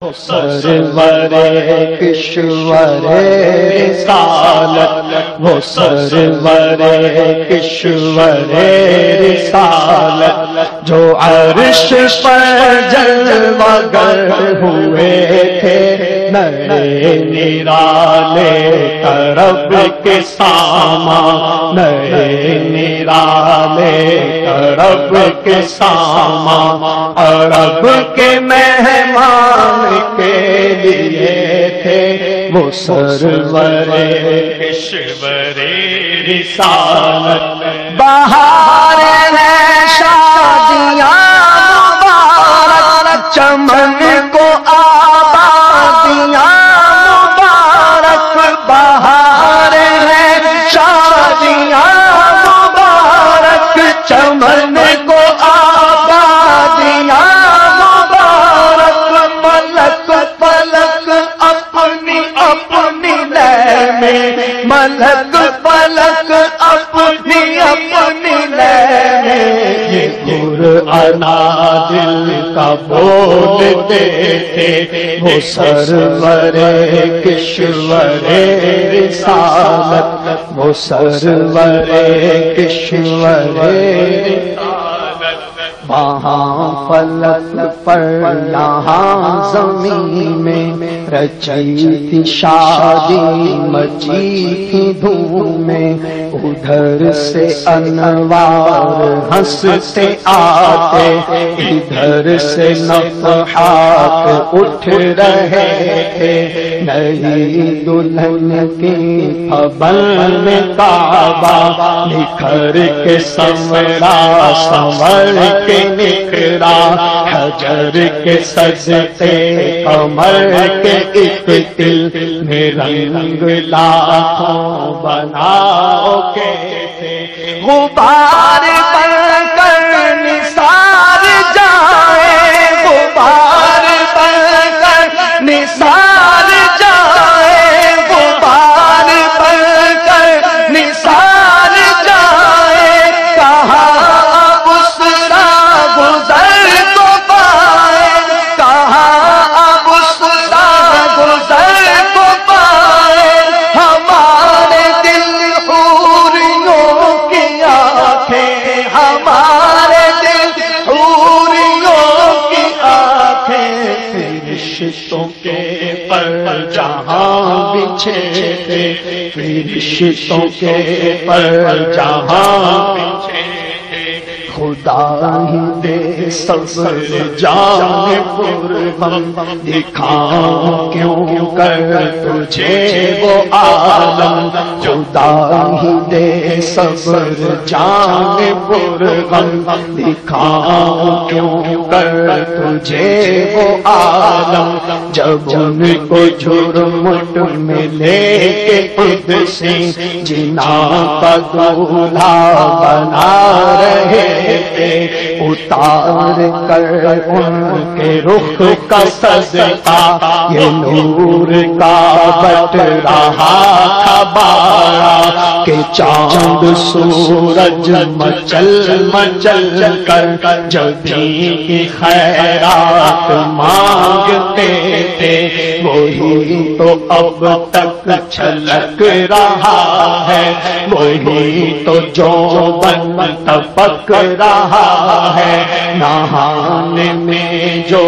سرور کشور رسالت، وہ سرور کشور رسالت، جو عرش پر جلوہ گر ہوئے تھے، نئے نرالے طرب کے سامان، نئے نرالے طرب کے سامان، عرب کے مہمان کے لیے تھے، وہ سرور کشور رسالت۔ بہار ہے شادیاں مبارک، چمن کو آبادیاں مبارک، بہار ہے شادیاں مبارک، چمن کو آبادیاں مبارک، ملک پلک اپنی اپنی لے میں، ملک پلک اپنی اپنی لے میں، یہ قرآن دل کا بولتے تھے، وہ سرور کشور رسالت، وہ سرور کشور رسالت۔ وہاں فلک پر یہاں زمین میں، رچی تھی شادی مچی تھی دھومیں، ادھر سے انوار ہنستے آتے، ادھر سے نفحات اٹھ رہے تھے، نئی دلہن کی پھبل میں کعبہ نکھر کے سنورا، سنور کے نکھرا، حجر کے سجدے کمر کے ایک دل میں رنگ لاکھوں بناؤ کے تھے، غبار بن کر نثار جائے، غبار بن کر نثار جائے، غبار بن کر نثار جائے، کہاں فرشتوں کے پر جہاں بچھے تھے، فرشتوں کے پر جہاں بچھے تھے، خدا ہی دے صبر جان پرغم، دکھاؤں کیوں کر تجھے وہ عالم، خدا ہی دے صبر جان پرغم، دکھاؤں کیوں کر تجھے وہ عالم، جب ان کو جھرمٹ میں لے کے قدسی جنا کا دولہا بنا رہے تھے، اتار کر ان کے رخ کا صدقہ یہ نور کا بٹ رہا تھا بارہ، کہ چاند سورج مچل مچل کر جب بھی خیرات مانگتے تھے، وہی تو اب تک چھلک رہا ہے، وہی تو جو بن تپک رہا ہے، نہانے میں جو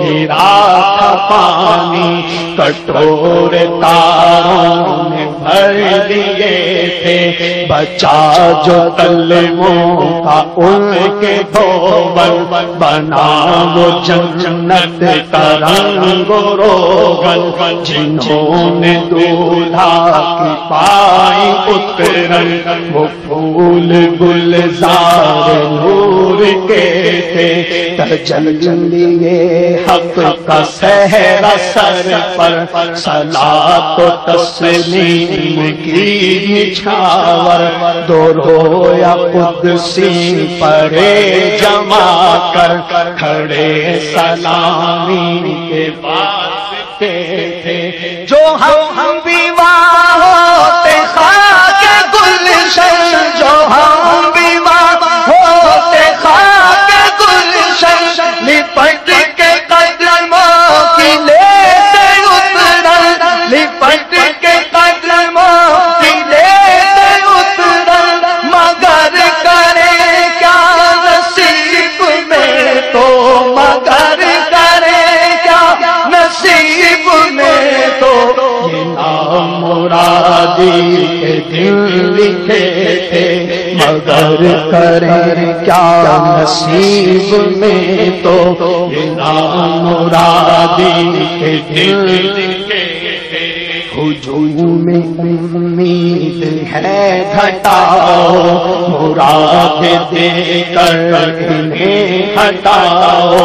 گرا تھا پانی، کٹورے تاروں میں بھر دیے تھے، بچا جو کلموں کا ان کے دھوبل، بنا وہ جنت کا رنگ و روغن، جنہوں نے دولہا کی پائی اترن، وہ پھول گلزار نور کے تھے، تجلی حق کا صحرا سر پر، صلاۃ و تسلیم کی نچھاور، دو رویا قدسی پڑے جما کر، کھڑے سلامی کے واسطے تھے، جو ہم بیواہ ہوتے خاک گلشن، جو ہم بیواہ ہوتے خاک گلشن، لپٹ کے قدموں کی لے مرادی کے دن لکھے تھے، مگر کریں کیا نصیب میں تو نام مرادی کے دل لکھے تھے۔ ہجوم امید ہے گھٹاؤ، مراد دے کر انہیں ہٹاؤ،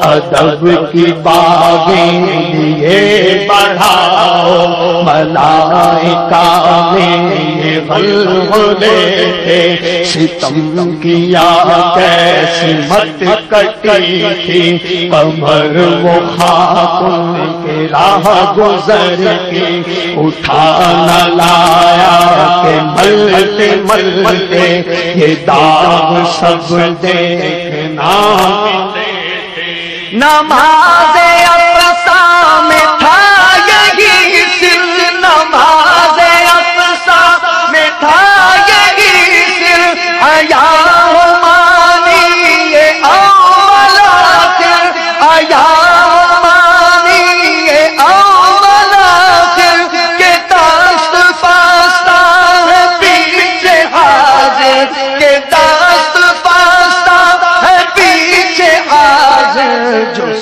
ادب کی باغیں لیے بڑھاؤ، ملائکہ نے یہ غلغلے تھے، ستم کیا کیسی مت کٹی تھی، قمر وہ خاک ان کے راہ گزر کی، اٹھا نہ لایا کہ ملتے ملتے یہ داغ سب دیکھنا، نماز اقصیٰ میں تھا یہی سر، نماز اقصیٰ میں تھا یہی سر، حیا مانی یہ اول آخر، حیا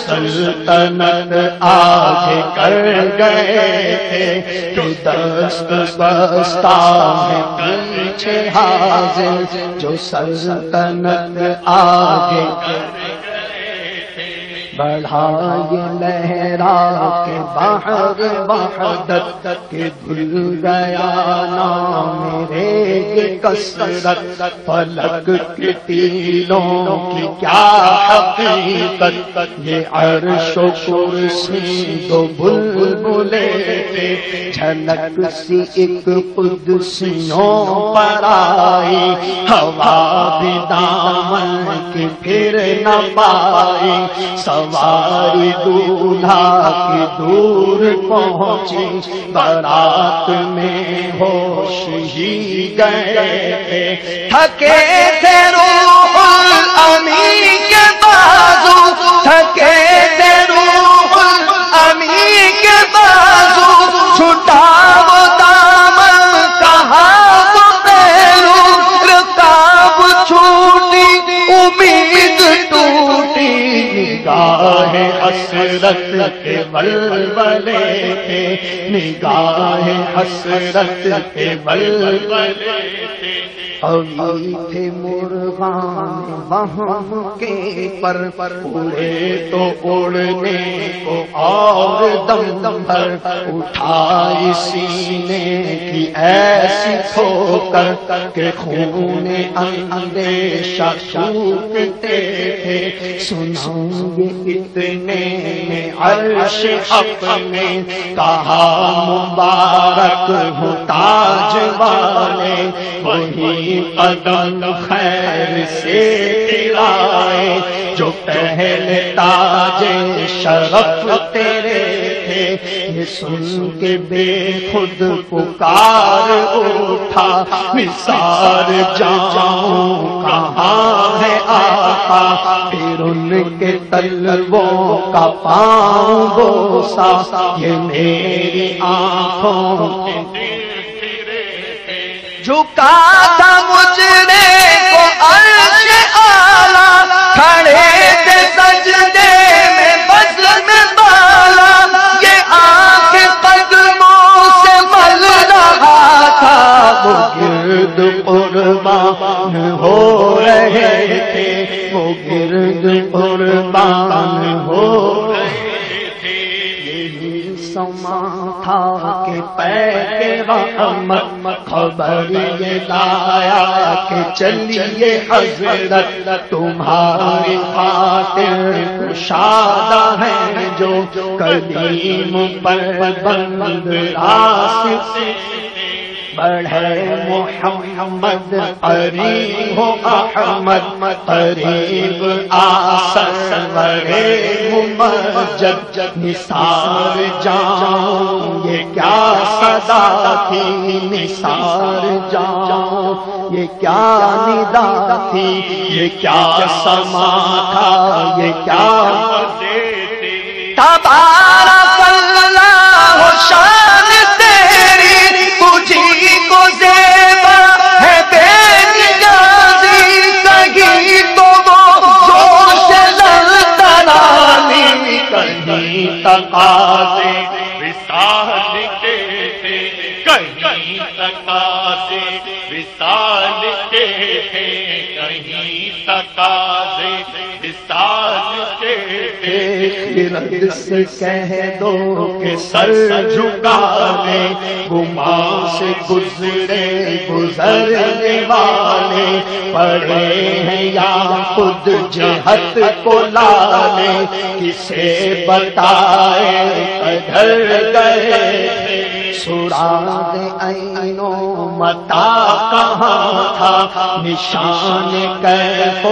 سلطنت آگے کر گئے تھے، تو دست بستہ ہے پیچھے حاضر، جو سلطنت آگے بڑھائے لہرا کے بحر وحدت کے، دل گیا نام میرے کثرت، فلک کے تیروں کی کیا حقیقت، یہ عرش و کرسی دو بلبلے تھے، جھلک سی ایک قدسیوں پر آئی، ہوا بھی دامن کی پھر نہ پائی، سواری دولہا کی دور پہنچی، بارات میں ہوش ہی گئے تھے، تھکے تھے روح الامین کے بازو، تھکے تھے روح الامین کے بازو، چھٹا وہ دامن کہاں وہ پہلو، رکاب چھوٹی امید ٹوٹی، نگاہ حسرت کے ولولے تھے، نگاہ حسرت کے ولولے تھے، ابھی تھے مرغان وہم کے پر، اڑے تو اڑنے کو اور دم بھر، اٹھائی سینے کی ایسی ٹھوکر کہ خون اندیشہ سوکھتے تھے، سناؤں گے اتنے میں عرش حق نے کہا، مبارک ہو تاج والے، وہی قدم خیر سے گرائے، جو پہلے تاج شرف تیرے تھے، یہ سن کے بے خود پکار اٹھا، نثار جاؤں کہاں ہے آقا، پھر ان کے تلووں کا پاؤں بوسا، یہ میری آنکھوں جھکا تھا مجھے کو عرش اعلیٰ، کھڑے تھے سجدے میں بزم بالا، یہ آنکھ قدموں سے مل رہا تھا، وہ گرد قربان ہو رہے تھے، وہ گرد قربان ہو رہے تھے، یہی سما تھا کہ پے رحمت خبر یہ لایا کہ چلیے حضرت، تمہاری خاطر کشادہ ہے جو کلیم پر بند راست، بڑھے محمد قریب ہو احمد، قریب آسرور ممجد، نثار جاؤں یہ کیا صدا تھی، نثار جاؤں یہ کیا ندا تھی، یہ کیا سما تھا، یہ کیا تبارک اللہ شان تیری، تقاضے وصال کے تھے، کہیں تقاضے وصال کے تھے، کہیں تقاضے وصال کے تھے۔ خرد سے کہہ دو کہ سر جھکا لے، گما سے گزرے گزرنے والے، پڑے ہیں یا خود جہت کو لالے، کسے بتائے کدھر گئے تھے۔ سراغ عین و متا کہاں تھا، نشان کیف و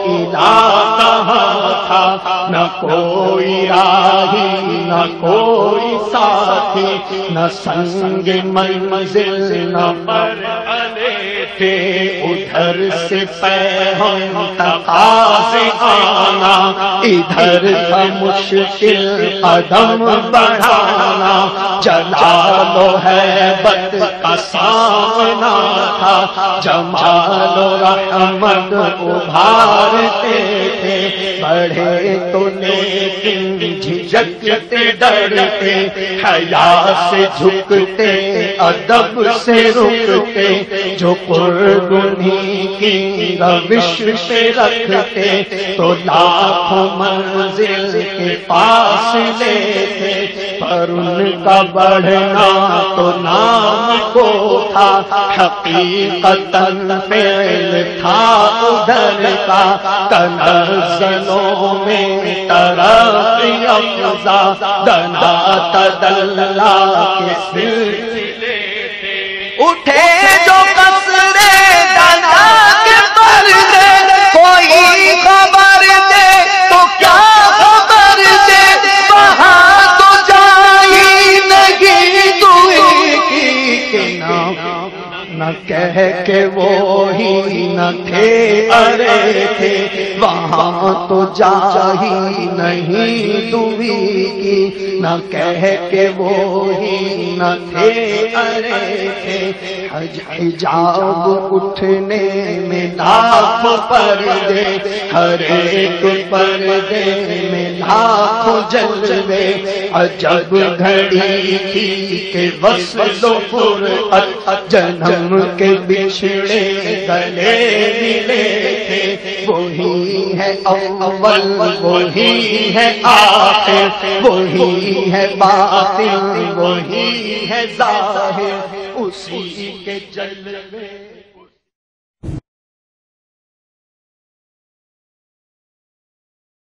الا کہاں تھا، نہ کوئی راہی نہ کوئی ساتھی، نہ سنگ منزل نہ مرحلے تھے، ادھر سے پیغام تقاضے آنا، ادھر تھا مشکل قدم بڑھانا، جلال و ہیبت کا سامنا تھا، جمال و رحمت ابھارتے تھے، بڑھے تو لیکن جھجکتے ڈرتے، حیا سے جھکتے ادب سے رکتے، جو قرب انہیں کی روش سے رکھتے، تو لاکھوں منزل کے پاس لیتے، پر ان کا بڑھنا تو نام کو تھا، حقیقتاً فعل تھا ادھر کا، تنزلوں میں ترقی افزا، دنا تدلا کے سلسلے تھے، اٹھے جو قصرے دنا کے پردے، کوئی خبر دے تو کیا خبر دے، وہاں تو جائی نہیں دوئی کی کہ نہ کہہ کہ وہی نہ تھے ارے تھے، وہاں تو جاہی نہیں دوئی کی، نہ کہہ کہ وہی نہ تھے ارے تھے، حجاب اٹھنے میں لاکھ پردے، ہر ایک پردے میں لاکھوں جلوے، عجب گھڑی تھی کہ وصل و فرقت، جنم کے بچھڑے گلے ملے تھے، وہی ہے اول وہی ہے آخر، وہی ہے باطن وہی ہے ظاہر، اسی کے جلوے